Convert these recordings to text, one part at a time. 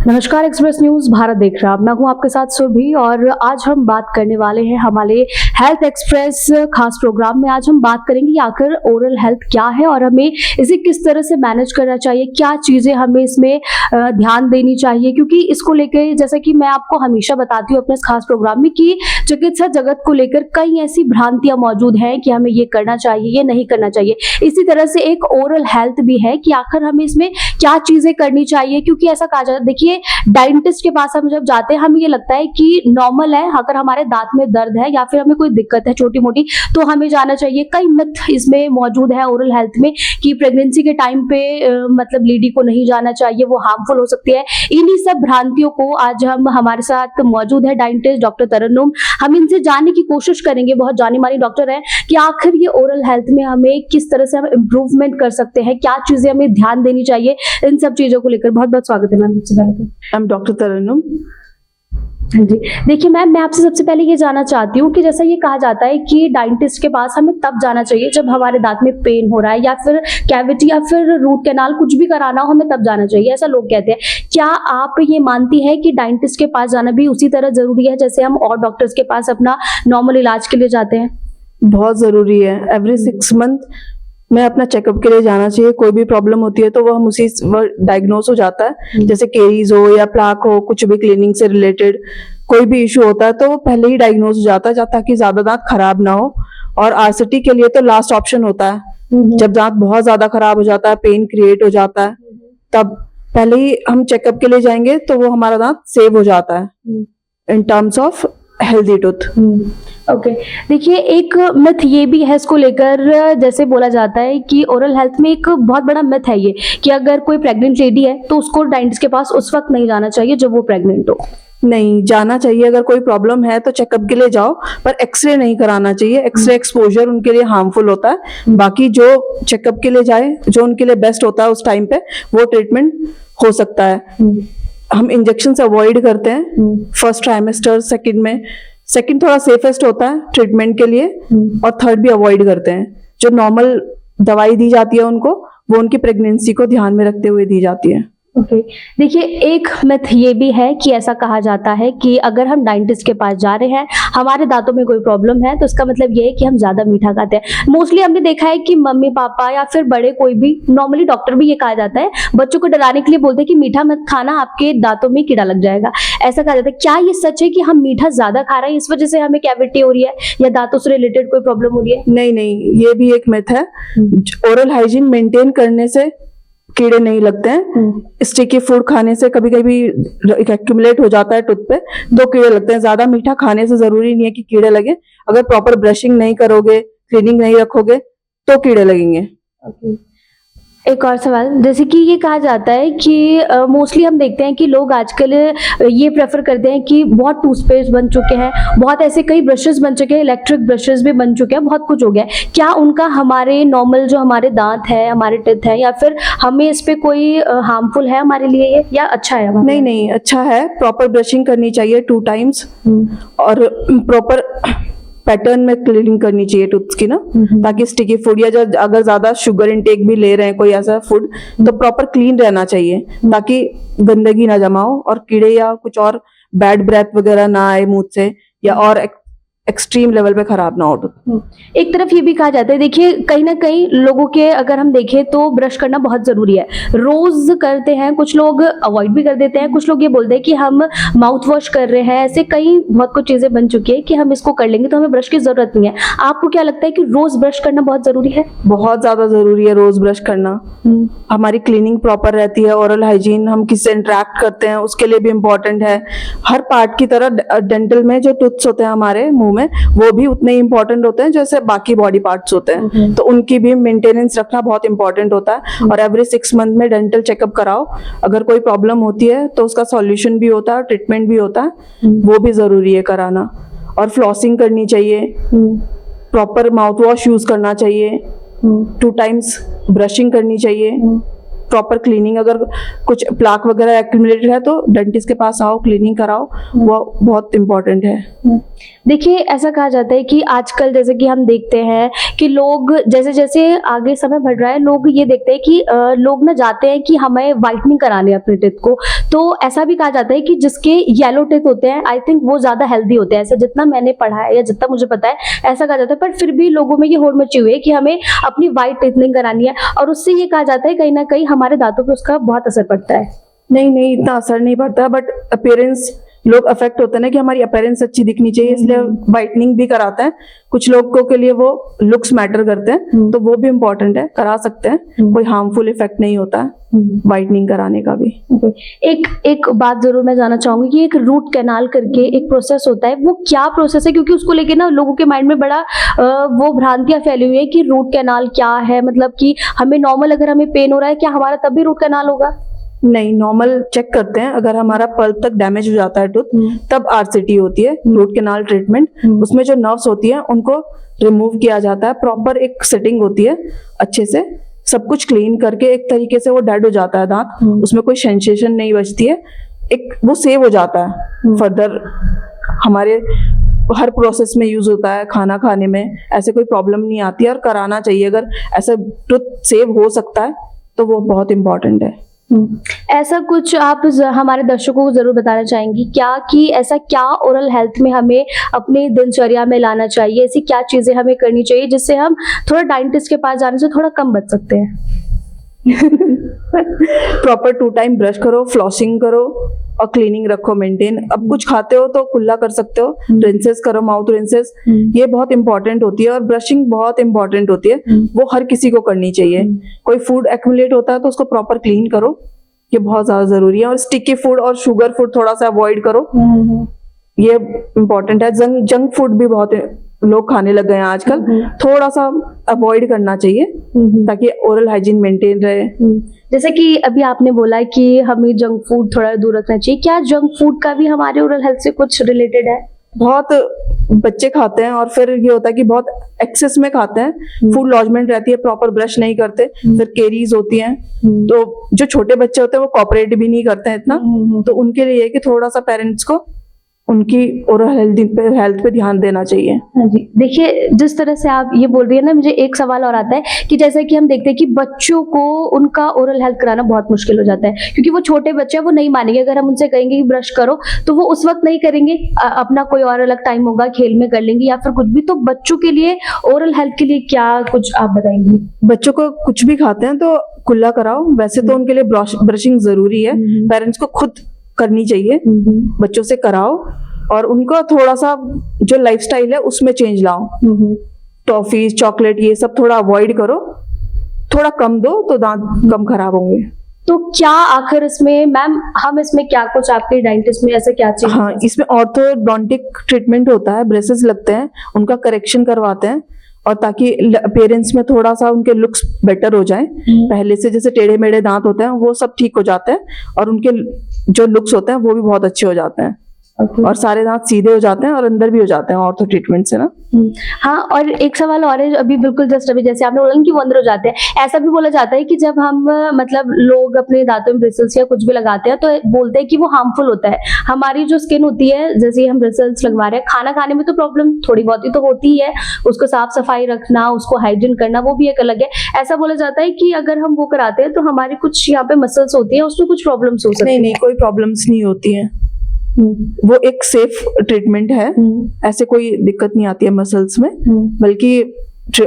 नमस्कार, express news Bharat देख रहा मैं हूं आपके साथ सुरभि और आज हम बात करने वाले हैं हमारे हेल्थ एक्सप्रेस खास प्रोग्राम में। आज हम बात करेंगे कि आखिर ओरल हेल्थ क्या है और हमें इसे किस तरह से मैनेज करना चाहिए, क्या चीजें हमें इसमें ध्यान देनी चाहिए, क्योंकि इसको लेकर जैसा कि मैं आपको हमेशा बताती हूँ अपने इस खास प्रोग्राम में कि चिकित्सा जगत को लेकर कई ऐसी भ्रांतियां मौजूद हैं कि हमें ये करना चाहिए, ये नहीं करना चाहिए। इसी तरह से एक ओरल हेल्थ भी है कि आखिर हमें इसमें क्या चीजें करनी चाहिए, क्योंकि ऐसा कहा जाता है, देखिए डेंटिस्ट के पास हम जब जाते हैं हमें ये लगता है कि नॉर्मल है, अगर हमारे दांत में दर्द है या फिर हमें कोई दिक्कत है छोटी मोटी तो हमें जाना चाहिए। कई मिथ इसमें मौजूद है ओरल हेल्थ में कि प्रेगनेंसी के टाइम पे मतलब लेडी को नहीं जाना चाहिए, वो हार्मफुल हो सकती है। इन्हीं सब भ्रांतियों को आज हम हमारे साथ मौजूद है डेंटिस्ट डॉक्टर तरन्नुम, हम इनसे जानने की कोशिश करेंगे, बहुत जानी मानी डॉक्टर है, कि आखिर ये ओरल हेल्थ में हमें किस तरह से हम इम्प्रूवमेंट कर सकते हैं, क्या चीजें हमें ध्यान देनी चाहिए, इन सब चीजों को लेकर। बहुत बहुत स्वागत है मैम। सबसे पहले तो आई एम डॉक्टर तरन्नुम। हाँ जी, देखिए मैम, मैं आपसे सबसे पहले ये जानना चाहती हूँ कि जैसा ये कहा जाता है कि डेंटिस्ट के पास हमें तब जाना चाहिए जब हमारे दांत में पेन हो रहा है या फिर कैविटी या फिर रूट कैनाल कुछ भी कराना हो, हमें तब जाना चाहिए, ऐसा लोग कहते हैं। क्या आप ये मानती हैं कि डेंटिस्ट के पास जाना भी उसी तरह जरूरी है जैसे हम और डॉक्टर्स के पास अपना नॉर्मल इलाज के लिए जाते हैं? बहुत जरूरी है। एवरी 6 मंथ में अपना चेकअप के लिए जाना चाहिए। कोई भी प्रॉब्लम होती है तो वो हम उसी डायग्नोस हो जाता है, जैसे केरीज हो या प्लाक हो, कुछ भी क्लीनिंग से रिलेटेड कोई भी इशू होता है तो वो पहले ही डायग्नोस हो जाता है ताकि ज्यादा दांत खराब ना हो। और आरसीटी के लिए तो लास्ट ऑप्शन होता है। जब दांत बहुत ज्यादा खराब हो जाता है, पेन क्रिएट हो जाता है, तब पहले ही हम चेकअप के लिए जाएंगे तो वो हमारा दांत सेव हो जाता है in terms of healthy tooth. Okay, देखिए एक मिथ ये भी है इसको लेकर, जैसे बोला जाता है कि ओरल हेल्थ में एक बहुत बड़ा मिथ है ये कि अगर कोई प्रेग्नेंट लेडी है तो उसको डेंटिस्ट के पास उस वक्त नहीं जाना चाहिए जब वो प्रेग्नेंट हो। नहीं जाना चाहिए। अगर कोई प्रॉब्लम है तो चेकअप के लिए जाओ, पर एक्सरे नहीं कराना चाहिए। एक्सरे एक्सपोजर उनके लिए हार्मफुल होता है। बाकी जो चेकअप के लिए जाए, जो उनके लिए बेस्ट होता है उस टाइम पे, वो ट्रीटमेंट हो सकता है। हम इंजेक्शन से अवॉइड करते हैं फर्स्ट ट्राइमेस्टर, सेकंड थोड़ा सेफेस्ट होता है ट्रीटमेंट के लिए, और थर्ड भी अवॉइड करते हैं। जो नॉर्मल दवाई दी जाती है उनको, वो उनकी प्रेगनेंसी को ध्यान में रखते हुए दी जाती है। ओके, देखिए एक मिथ ये भी है कि ऐसा कहा जाता है कि अगर हम डेंटिस्ट के पास जा रहे हैं, हमारे दांतों में कोई प्रॉब्लम है तो इसका मतलब ये है कि हम ज्यादा मीठा खाते हैं। मोस्टली हमने देखा है कि मम्मी पापा या फिर बड़े कोई भी, नॉर्मली डॉक्टर भी ये कहा जाता है, बच्चों को डराने के लिए बोलते हैं कि मीठा मत खाना, आपके दांतों में कीड़ा लग जाएगा, ऐसा कहा जाता है। क्या ये सच है कि हम मीठा ज्यादा खा रहे हैं इस वजह से हमें कैविटी हो रही है या दांतों से रिलेटेड कोई प्रॉब्लम हो रही है? नहीं, ये भी एक मिथ है। ओरल हाइजीन मेंटेन करने से कीड़े नहीं लगते हैं। स्टिकी फूड खाने से कभी कभी एक्यूमुलेट हो जाता है टूथ पे तो कीड़े लगते हैं। ज्यादा मीठा खाने से जरूरी नहीं है कि कीड़े लगे। अगर प्रॉपर ब्रशिंग नहीं करोगे, क्लीनिंग नहीं रखोगे तो कीड़े लगेंगे। एक और सवाल, जैसे कि ये कहा जाता है कि मोस्टली हम देखते हैं कि लोग आजकल ये प्रेफर करते हैं कि बहुत टूथपेस्ट बन चुके हैं, बहुत ऐसे कई ब्रशेस बन चुके हैं, इलेक्ट्रिक ब्रशेस भी बन चुके हैं, बहुत कुछ हो गया है। क्या उनका हमारे नॉर्मल जो हमारे दांत है, हमारे टीथ है, या फिर हमें इस पे कोई हार्मफुल है हमारे लिए ये, या अच्छा है? नहीं, अच्छा है। प्रॉपर ब्रशिंग करनी चाहिए 2 times और प्रॉपर पैटर्न में क्लीनिंग करनी चाहिए टूथ की ना, ताकि स्टिकी फूड या अगर ज्यादा शुगर इनटेक भी ले रहे हैं कोई ऐसा फूड तो प्रॉपर क्लीन रहना चाहिए ताकि गंदगी ना जमा हो और कीड़े या कुछ और बैड ब्रेथ वगैरह ना आए मुंह से, या और एक्सट्रीम लेवल पे खराब ना हो। एक तरफ ये भी कहा जाता है, देखिए कहीं ना कहीं लोगों के अगर हम देखें तो ब्रश करना बहुत जरूरी है, रोज करते हैं, कुछ लोग अवॉइड भी कर देते हैं, कुछ लोग ये बोलते हैं कि हम माउथ वॉश कर रहे हैं, ऐसे कई बहुत कुछ चीजें बन चुकी है कि हम इसको कर लेंगे तो हमें ब्रश की जरूरत नहीं है। आपको क्या लगता है कि रोज ब्रश करना बहुत जरूरी है? बहुत ज्यादा जरूरी है रोज ब्रश करना। हमारी क्लीनिंग प्रॉपर रहती है। ओरल हाइजीन, हम किससे इंटरेक्ट करते हैं उसके लिए भी इम्पोर्टेंट है। हर पार्ट की तरह डेंटल में जो टूथ्स होते हैं हमारे मुंह में, वो भी उतने इंपॉर्टेंट होते हैं जैसे बाकी बॉडी पार्ट्स होते हैं, तो उनकी भी मेंटेनेंस रखना बहुत इंपॉर्टेंट होता है। और एवरी 6 मंथ में डेंटल चेकअप कराओ। अगर कोई प्रॉब्लम होती है तो उसका सॉल्यूशन भी होता है, ट्रीटमेंट भी होता है, वो भी जरूरी है कराना। और फ्लॉसिंग करनी चाहिए, प्रॉपर माउथ वॉश यूज करना चाहिए, 2 times ब्रशिंग करनी चाहिए, प्रॉपर क्लीनिंग। अगर कुछ प्लाक वगैरह एक्यूमुलेटेड है तो डेंटिस्ट के पास आओ, क्लीनिंग कराओ, वो बहुत इंपॉर्टेंट है। देखिए, ऐसा कहा जाता है कि आजकल जैसे कि हम देखते हैं कि लोग जैसे जैसे आगे समय बढ़ रहा है, लोग ये देखते हैं कि लोग ना जाते हैं कि हमें व्हाइटनिंग करानी है अपने टीथ को। तो ऐसा भी कहा जाता है कि जिसके येलो टीथ होते हैं, आई थिंक वो ज्यादा हेल्दी होते हैं। ऐसा जितना मैंने पढ़ा है या जितना मुझे पता है, ऐसा कहा जाता है। पर फिर भी लोगों में ये होड़ मची हुई है कि हमें अपनी व्हाइट टीथनिंग करानी है, और उससे ये कहा जाता है कहीं ना कहीं हमारे दांतों पे उसका बहुत असर पड़ता है। नहीं, इतना असर नहीं पड़ता, बट अपीयरेंस लोग अफेक्ट होते हैं ना कि हमारी अपीयरेंस अच्छी दिखनी चाहिए, इसलिए वाइटनिंग भी कराते हैं। कुछ लोगों के लिए वो लुक्स मैटर करते हैं, तो वो भी इम्पोर्टेंट है, करा सकते हैं। कोई हार्मफुल इफेक्ट नहीं होता है वाइटनिंग कराने का भी। एक बात जरूर मैं जानना चाहूंगी कि एक रूट कैनाल करके एक प्रोसेस होता है, वो क्या प्रोसेस है? क्योंकि उसको लेके ना लोगों के माइंड में बड़ा वो भ्रांतियां फैली हुई है कि रूट कैनाल क्या है। मतलब कि हमें नॉर्मल अगर हमें पेन हो रहा है, क्या हमारा तब भी रूट कैनाल होगा? नहीं, नॉर्मल चेक करते हैं। अगर हमारा पल्प तक डैमेज हो जाता है टूथ, तब आरसीटी होती है, रूट कैनाल ट्रीटमेंट। उसमें जो नर्व्स होती है उनको रिमूव किया जाता है। प्रॉपर एक सेटिंग होती है, अच्छे से सब कुछ क्लीन करके एक तरीके से वो डेड हो जाता है दांत, उसमें कोई सेंसेशन नहीं बचती है, एक वो सेव हो जाता है। फर्दर हमारे हर प्रोसेस में यूज होता है, खाना खाने में ऐसे कोई प्रॉब्लम नहीं आती है, और कराना चाहिए। अगर ऐसा टूथ सेव हो सकता है तो वो बहुत इंपॉर्टेंट है। ऐसा कुछ आप हमारे दर्शकों को जरूर बताना चाहेंगी क्या, कि ऐसा क्या ओरल हेल्थ में हमें अपनी दिनचर्या में लाना चाहिए? ऐसी क्या चीजें हमें करनी चाहिए जिससे हम थोड़ा डेंटिस्ट के पास जाने से थोड़ा कम बच सकते हैं? प्रॉपर 2 टाइम ब्रश करो, फ्लॉसिंग करो और क्लीनिंग रखो मेंटेन। अब कुछ खाते हो तो कुल्ला कर सकते हो, रिंसेस करो, माउथ रिंसेस, ये बहुत इंपॉर्टेंट होती है। और ब्रशिंग बहुत इंपॉर्टेंट होती है, वो हर किसी को करनी चाहिए। कोई फूड एक्यूमुलेट होता है तो उसको प्रॉपर क्लीन करो, ये बहुत ज्यादा जरूरी है। और स्टिकी फूड और शुगर फूड थोड़ा सा अवॉइड करो, ये इम्पोर्टेंट है। जंक फूड भी बहुत लोग खाने लग गए हैं आजकल, थोड़ा सा अवॉइड करना चाहिए ताकि ओरल हाइजीन मेंटेन रहे। जैसे कि अभी आपने बोला कि हमें जंक फूड थोड़ा दूर रखना चाहिए, क्या जंक फूड का भी हमारे ओरल हेल्थ से कुछ रिलेटेड है? बहुत बच्चे खाते हैं और फिर ये होता है कि बहुत एक्सेस में खाते हैं, फूड लॉजमेंट रहती है, प्रॉपर ब्रश नहीं करते, फिर केरीज होती हैं। तो जो छोटे बच्चे होते हैं वो कॉपरेट भी नहीं करते हैं इतना, तो उनके लिए है कि थोड़ा सा पेरेंट्स को उनकी ओरल हेल्थ पे ध्यान देना चाहिए। हाँ जी, देखिए जिस तरह से आप ये बोल रही है ना, मुझे एक सवाल और आता है कि जैसे कि हम देखते हैं कि बच्चों को उनका ओरल हेल्थ कराना बहुत मुश्किल हो जाता है, क्योंकि वो छोटे बच्चे हैं, वो नहीं मानेंगे। अगर हम उनसे कहेंगे कि ब्रश करो तो वो उस वक्त नहीं करेंगे, अपना कोई और अलग टाइम होगा, खेल में कर लेंगे या फिर कुछ भी। तो बच्चों के लिए ओरल हेल्थ के लिए क्या कुछ आप बताएंगी? बच्चों को कुछ भी खाते हैं तो कुल्ला कराओ। वैसे तो उनके लिए ब्रशिंग जरूरी है, पेरेंट्स को खुद करनी चाहिए, बच्चों से कराओ। और उनको थोड़ा सा जो लाइफस्टाइल है उसमें चेंज लाओ, टॉफीज, चॉकलेट, ये सब थोड़ा अवॉइड करो, थोड़ा कम दो तो दांत कम खराब होंगे। तो क्या आखिर इसमें मैम हम इसमें क्या कुछ आपके डेंटिस्ट में ऐसा क्या चीज? हाँ, इसमें ऑर्थोडोंटिक ट्रीटमेंट होता है, ब्रेसेस लगते हैं, उनका करेक्शन करवाते हैं, और ताकि अपीयरेंस में थोड़ा सा उनके लुक्स बेटर हो जाए। पहले से जैसे टेढ़े मेढ़े दांत होते हैं वो सब ठीक हो जाते हैं, और उनके जो लुक्स होते हैं वो भी बहुत अच्छे हो जाते हैं। और सारे दांत सीधे हो जाते हैं और अंदर भी हो जाते हैं ऑर्थो ट्रीटमेंट से ना। हाँ, और एक सवाल और है, अभी बिल्कुल जस्ट अभी जैसे आपने बोला कि वो अंदर हो जाते हैं, ऐसा भी बोला जाता है कि जब हम मतलब लोग अपने दांतों में ब्रिसल्स या कुछ भी लगाते हैं तो बोलते हैं कि वो हार्मफुल होता है। हमारी जो स्किन होती है, जैसे हम ब्रिसल्स लगवा रहे हैं, खाना खाने में तो प्रॉब्लम थोड़ी बहुत ही तो होती है, उसको साफ सफाई रखना, उसको हाइजीन करना, वो भी एक अलग है। ऐसा बोला जाता है कि अगर हम वो कराते हैं तो हमारी कुछ यहाँ पे मसल्स होती है, उसमें कुछ प्रॉब्लम्स हो सकती है। नहीं, कोई प्रॉब्लम्स नहीं होती है, वो एक सेफ ट्रीटमेंट है, ऐसे कोई दिक्कत नहीं आती है मसल्स में। बल्कि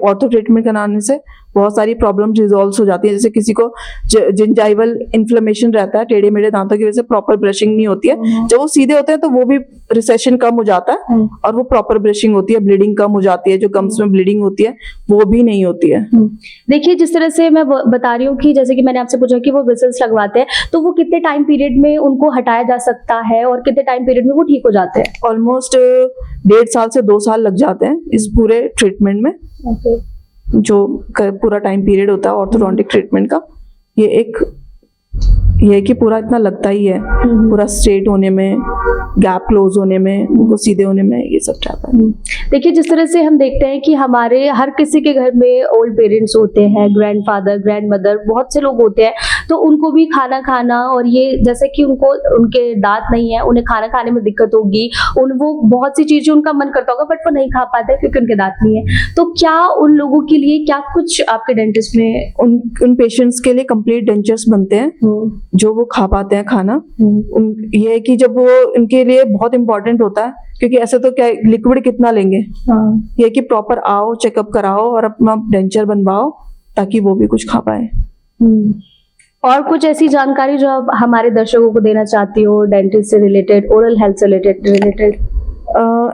ऑर्थो ट्रीटमेंट कराने से बहुत सारी प्रॉब्लम रिजॉल्व हो जाती है। जैसे किसी को जिंजाइवल इन्फ्लेमेशन रहता है टेढ़े मेढ़े दांतों की वजह से, प्रॉपर ब्रशिंग नहीं होती है, जब वो सीधे होते हैं तो वो भी रिसेशन कम हो जाता है, और वो प्रॉपर ब्रशिंग होती है, ब्लीडिंग कम हो जाती है, जो गम्स में ब्लीडिंग होती है वो भी नहीं होती है। देखिए जिस तरह से मैं बता रही हूँ कि जैसे कि मैंने आपसे पूछा कि वो ब्रिसल्स लगवाते हैं, तो वो कितने टाइम पीरियड में उनको हटाया जा सकता है और कितने टाइम पीरियड में वो ठीक हो जाते हैं? ऑलमोस्ट 1.5 साल से 2 साल लग जाते हैं इस पूरे ट्रीटमेंट में। जो पूरा टाइम पीरियड होता है ऑर्थोडोंटिक ट्रीटमेंट का, ये कि पूरा इतना लगता ही है, पूरा स्ट्रेट होने में, गैप क्लोज होने में, उनको सीधे होने में, ये सब चाहता है। देखिए जिस तरह से हम देखते हैं कि हमारे हर किसी के घर में ओल्ड पेरेंट्स होते हैं, ग्रैंडफादर, ग्रैंडमदर, बहुत से लोग होते हैं, तो उनको भी खाना खाना, और ये जैसे कि उनको उनके दांत नहीं है, उन्हें खाना खाने में दिक्कत होगी, वो बहुत सी चीजें उनका मन करता होगा बट वो नहीं खा पाते क्योंकि उनके दांत नहीं है, तो क्या उन लोगों के लिए क्या कुछ आपके डेंटिस्ट में उन पेशेंट्स के लिए कंप्लीट डेंचर्स बनते हैं जो वो खा पाते हैं खाना। ये है कि जब वो इनके लिए बहुत इंपॉर्टेंट होता है, क्योंकि ऐसे तो क्या लिक्विड कितना लेंगे। ये है कि प्रॉपर आओ, चेकअप कराओ और अपना डेंचर बनवाओ ताकि वो भी कुछ खा पाए। और कुछ ऐसी जानकारी जो आप हमारे दर्शकों को देना चाहती हो डेंटिस्ट से रिलेटेड, ओरल हेल्थ से रिलेटेड?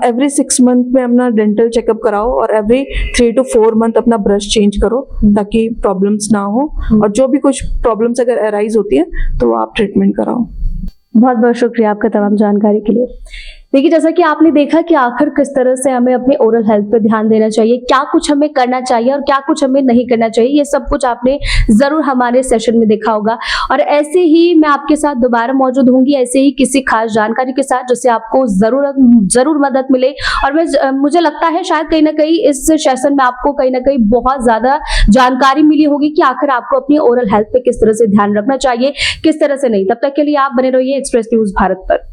एवरी 6 मंथ में अपना डेंटल चेकअप कराओ और एवरी 3 to 4 मंथ अपना ब्रश चेंज करो ताकि प्रॉब्लम्स ना हो, और जो भी कुछ प्रॉब्लम्स अगर अराइज होती है तो आप ट्रीटमेंट कराओ। बहुत बहुत शुक्रिया आपका तमाम जानकारी के लिए। देखिए, जैसा कि आपने देखा कि आखिर किस तरह से हमें अपने ओरल हेल्थ पे ध्यान देना चाहिए, क्या कुछ हमें करना चाहिए और क्या कुछ हमें नहीं करना चाहिए, ये सब कुछ आपने जरूर हमारे सेशन में देखा होगा। और ऐसे ही मैं आपके साथ दोबारा मौजूद होंगी, ऐसे ही किसी खास जानकारी के साथ जिससे आपको जरूर मदद मिले। और मुझे लगता है शायद कहीं ना कहीं इस सेशन में आपको कहीं ना कहीं बहुत ज्यादा जानकारी मिली होगी कि आखिर आपको अपनी ओरल हेल्थ पे किस तरह से ध्यान रखना चाहिए, किस तरह से नहीं। तब तक के लिए आप बने रहिए एक्सप्रेस न्यूज भारत पर।